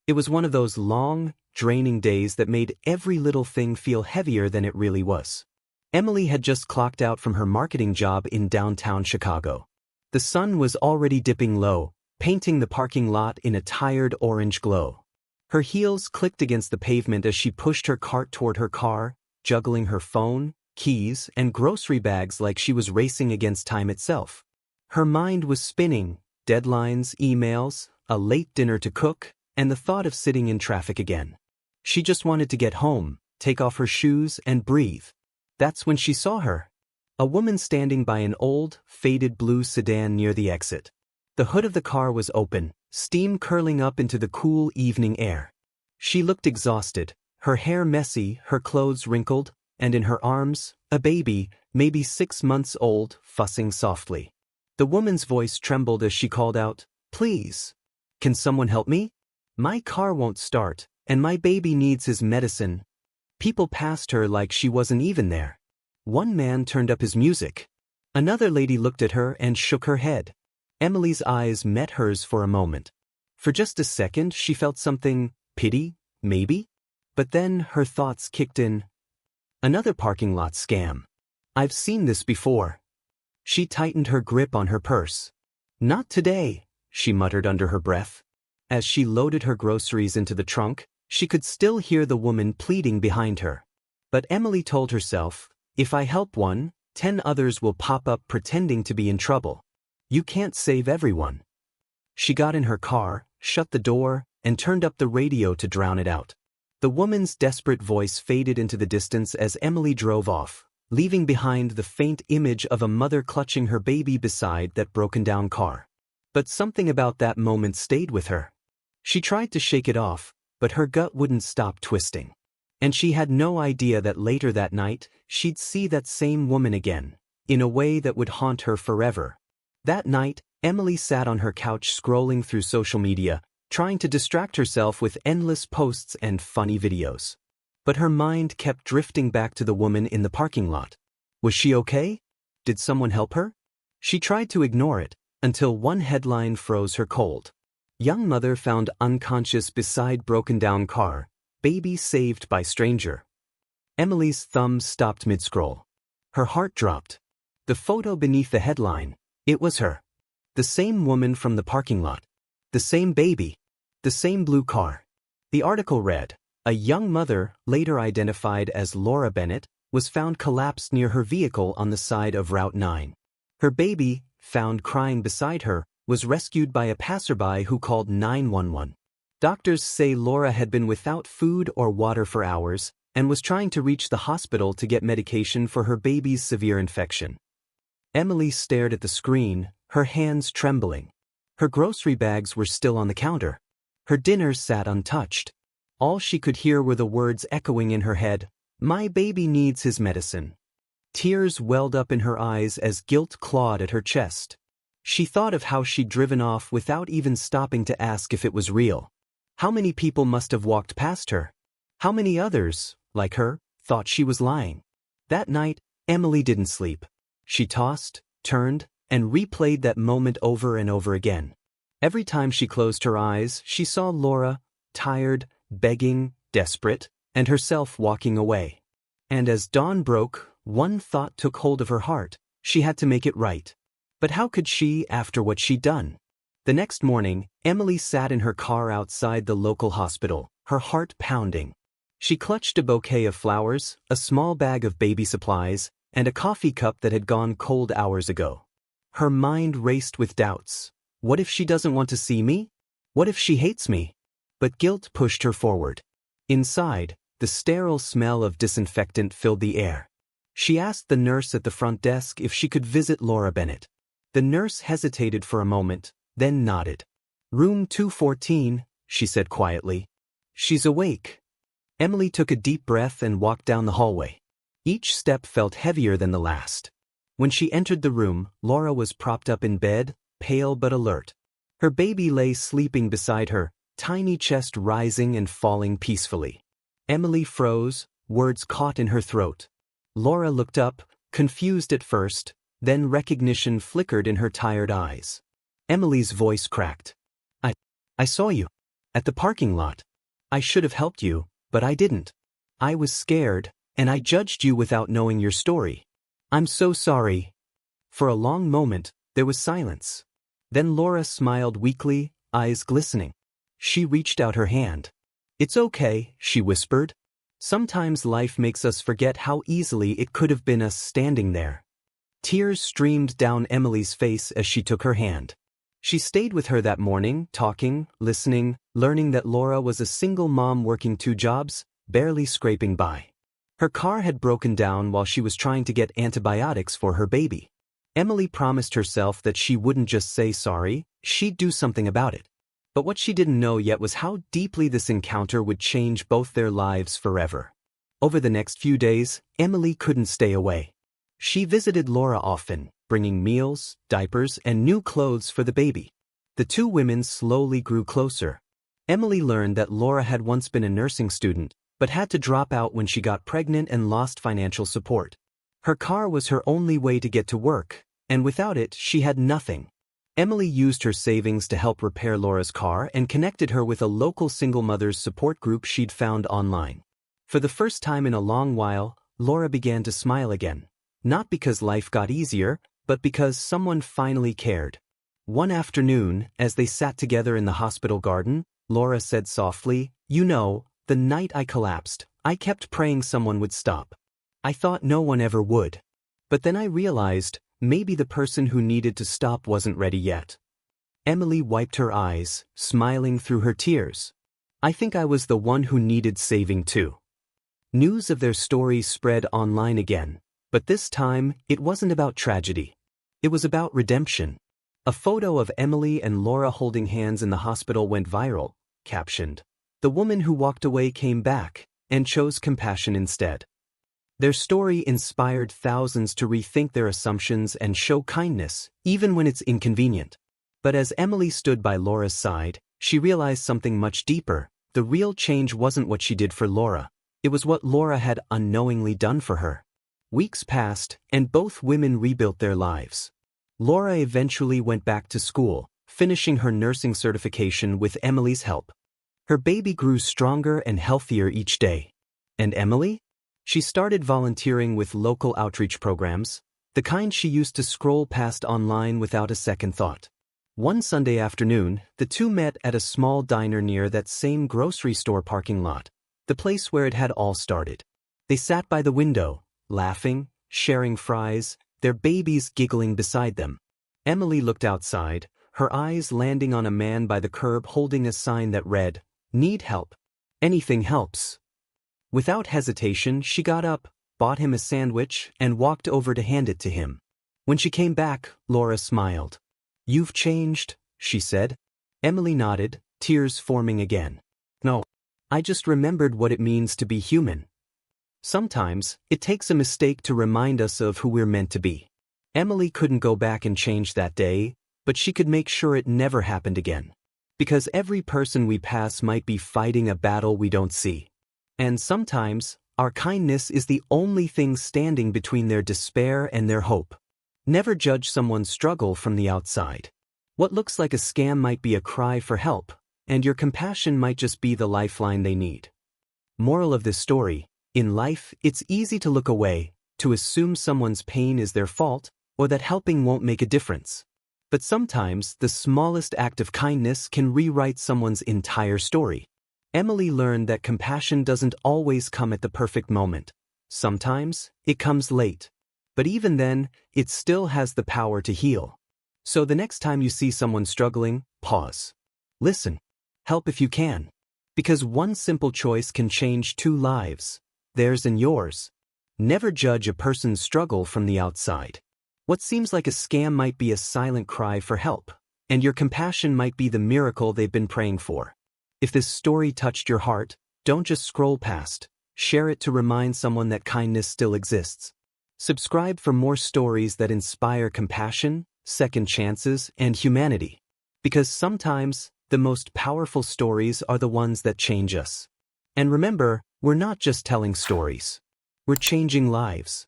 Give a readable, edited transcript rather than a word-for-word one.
It was one of those long, draining days that made every little thing feel heavier than it really was. Emily had just clocked out from her marketing job in downtown Chicago. The sun was already dipping low, painting the parking lot in a tired orange glow. Her heels clicked against the pavement as she pushed her cart toward her car, juggling her phone, keys, and grocery bags like she was racing against time itself. Her mind was spinning, deadlines, emails, a late dinner to cook, and the thought of sitting in traffic again. She just wanted to get home, take off her shoes, and breathe. That's when she saw her. A woman standing by an old, faded blue sedan near the exit. The hood of the car was open, steam curling up into the cool evening air. She looked exhausted, her hair messy, her clothes wrinkled, and in her arms, a baby, maybe 6 months old, fussing softly. The woman's voice trembled as she called out, "Please. Can someone help me? My car won't start, and my baby needs his medicine." People passed her like she wasn't even there. One man turned up his music. Another lady looked at her and shook her head. Emily's eyes met hers for a moment. For just a second she felt something, pity, maybe? But then her thoughts kicked in. Another parking lot scam. I've seen this before. She tightened her grip on her purse. Not today, she muttered under her breath. As she loaded her groceries into the trunk, she could still hear the woman pleading behind her. But Emily told herself, if I help one, 10 others will pop up pretending to be in trouble. You can't save everyone. She got in her car, shut the door, and turned up the radio to drown it out. The woman's desperate voice faded into the distance as Emily drove off, leaving behind the faint image of a mother clutching her baby beside that broken-down car. But something about that moment stayed with her. She tried to shake it off, but her gut wouldn't stop twisting. And she had no idea that later that night, she'd see that same woman again, in a way that would haunt her forever. That night, Emily sat on her couch scrolling through social media, trying to distract herself with endless posts and funny videos. But her mind kept drifting back to the woman in the parking lot. Was she okay? Did someone help her? She tried to ignore it, until one headline froze her cold. Young mother found unconscious beside broken-down car, baby saved by stranger. Emily's thumb stopped mid-scroll. Her heart dropped. The photo beneath the headline, it was her. The same woman from the parking lot. The same baby. The same blue car. The article read, a young mother, later identified as Laura Bennett, was found collapsed near her vehicle on the side of Route 9. Her baby, found crying beside her, was rescued by a passerby who called 911. Doctors say Laura had been without food or water for hours and was trying to reach the hospital to get medication for her baby's severe infection. Emily stared at the screen, her hands trembling. Her grocery bags were still on the counter. Her dinner sat untouched. All she could hear were the words echoing in her head, "My baby needs his medicine." Tears welled up in her eyes as guilt clawed at her chest. She thought of how she'd driven off without even stopping to ask if it was real. How many people must have walked past her? How many others, like her, thought she was lying? That night, Emily didn't sleep. She tossed, turned, and replayed that moment over and over again. Every time she closed her eyes, she saw Laura, tired, begging, desperate, and herself walking away. And as dawn broke, one thought took hold of her heart. She had to make it right. But how could she after what she'd done? The next morning, Emily sat in her car outside the local hospital, her heart pounding. She clutched a bouquet of flowers, a small bag of baby supplies, and a coffee cup that had gone cold hours ago. Her mind raced with doubts. What if she doesn't want to see me? What if she hates me? But guilt pushed her forward. Inside, the sterile smell of disinfectant filled the air. She asked the nurse at the front desk if she could visit Laura Bennett. The nurse hesitated for a moment, then nodded. "Room 214, she said quietly. "She's awake." Emily took a deep breath and walked down the hallway. Each step felt heavier than the last. When she entered the room, Laura was propped up in bed, pale but alert. Her baby lay sleeping beside her, tiny chest rising and falling peacefully. Emily froze, words caught in her throat. Laura looked up, confused at first, then recognition flickered in her tired eyes. Emily's voice cracked. I saw you. At the parking lot. I should have helped you, but I didn't. I was scared, and I judged you without knowing your story. I'm so sorry. For a long moment, there was silence. Then Laura smiled weakly, eyes glistening. She reached out her hand. It's okay, she whispered. Sometimes life makes us forget how easily it could have been us standing there. Tears streamed down Emily's face as she took her hand. She stayed with her that morning, talking, listening, learning that Laura was a single mom working 2 jobs, barely scraping by. Her car had broken down while she was trying to get antibiotics for her baby. Emily promised herself that she wouldn't just say sorry, she'd do something about it. But what she didn't know yet was how deeply this encounter would change both their lives forever. Over the next few days, Emily couldn't stay away. She visited Laura often, bringing meals, diapers, and new clothes for the baby. The 2 women slowly grew closer. Emily learned that Laura had once been a nursing student, but had to drop out when she got pregnant and lost financial support. Her car was her only way to get to work, and without it, she had nothing. Emily used her savings to help repair Laura's car and connected her with a local single mothers support group she'd found online. For the first time in a long while, Laura began to smile again. Not because life got easier, but because someone finally cared. One afternoon, as they sat together in the hospital garden, Laura said softly, "You know, the night I collapsed, I kept praying someone would stop. I thought no one ever would. But then I realized, maybe the person who needed to stop wasn't ready yet." Emily wiped her eyes, smiling through her tears. "I think I was the one who needed saving too." News of their story spread online again, but this time, it wasn't about tragedy. It was about redemption. A photo of Emily and Laura holding hands in the hospital went viral, captioned, "The woman who walked away came back, and chose compassion instead." Their story inspired thousands to rethink their assumptions and show kindness, even when it's inconvenient. But as Emily stood by Laura's side, she realized something much deeper. The real change wasn't what she did for Laura. It was what Laura had unknowingly done for her. Weeks passed, and both women rebuilt their lives. Laura eventually went back to school, finishing her nursing certification with Emily's help. Her baby grew stronger and healthier each day. And Emily? She started volunteering with local outreach programs, the kind she used to scroll past online without a second thought. One Sunday afternoon, the 2 met at a small diner near that same grocery store parking lot, the place where it had all started. They sat by the window, laughing, sharing fries, their babies giggling beside them. Emily looked outside, her eyes landing on a man by the curb holding a sign that read, "Need help? Anything helps." Without hesitation, she got up, bought him a sandwich, and walked over to hand it to him. When she came back, Laura smiled. "You've changed," she said. Emily nodded, tears forming again. "No. I just remembered what it means to be human. Sometimes, it takes a mistake to remind us of who we're meant to be." Emily couldn't go back and change that day, but she could make sure it never happened again. Because every person we pass might be fighting a battle we don't see. And sometimes, our kindness is the only thing standing between their despair and their hope. Never judge someone's struggle from the outside. What looks like a scam might be a cry for help, and your compassion might just be the lifeline they need. Moral of this story: in life, it's easy to look away, to assume someone's pain is their fault, or that helping won't make a difference. But sometimes, the smallest act of kindness can rewrite someone's entire story. Emily learned that compassion doesn't always come at the perfect moment. Sometimes, it comes late. But even then, it still has the power to heal. So the next time you see someone struggling, pause. Listen. Help if you can. Because one simple choice can change 2 lives. Theirs and yours. Never judge a person's struggle from the outside. What seems like a scam might be a silent cry for help, and your compassion might be the miracle they've been praying for. If this story touched your heart, don't just scroll past. Share it to remind someone that kindness still exists. Subscribe for more stories that inspire compassion, second chances, and humanity. Because sometimes, the most powerful stories are the ones that change us. And remember, we're not just telling stories. We're changing lives.